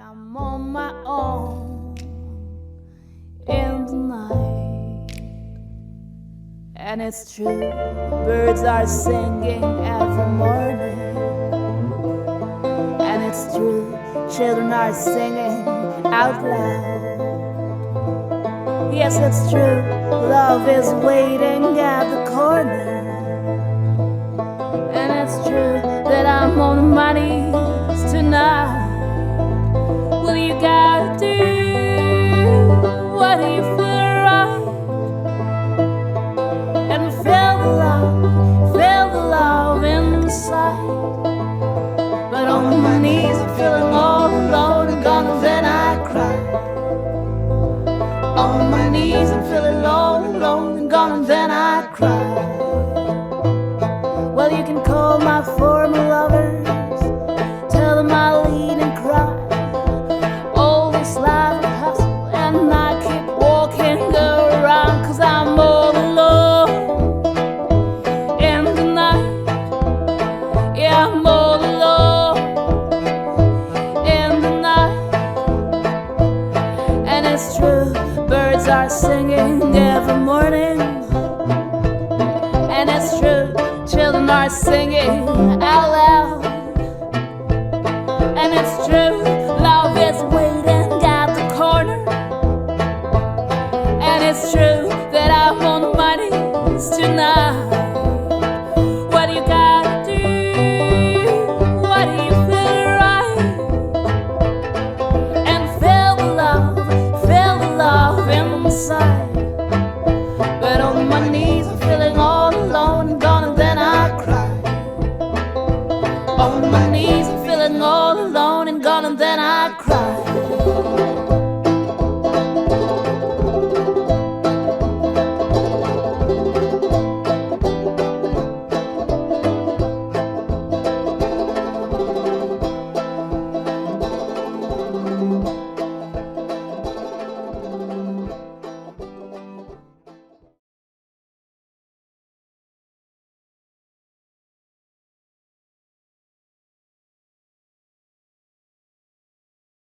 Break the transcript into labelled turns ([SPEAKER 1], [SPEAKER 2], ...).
[SPEAKER 1] I'm on my own in the night, and it's true, birds are singing every morning, and it's true, children are singing out loud. Yes, it's true, love is waiting at the corner, and it's true that I'm on my knees tonight. What do you gotta do? What do you feel right? And feel the love inside. But on my knees I'm feeling all alone and gonna then I cry. On my knees I'm feeling all alone and gone and then I cry. Well, you can call my former lovers, tell them I lean and cry. All this life I hustle and I keep walking around, 'cause I'm all alone in the night. Yeah, I'm all alone in the night. And it's true, birds are singing every morning, and it's true, children are singing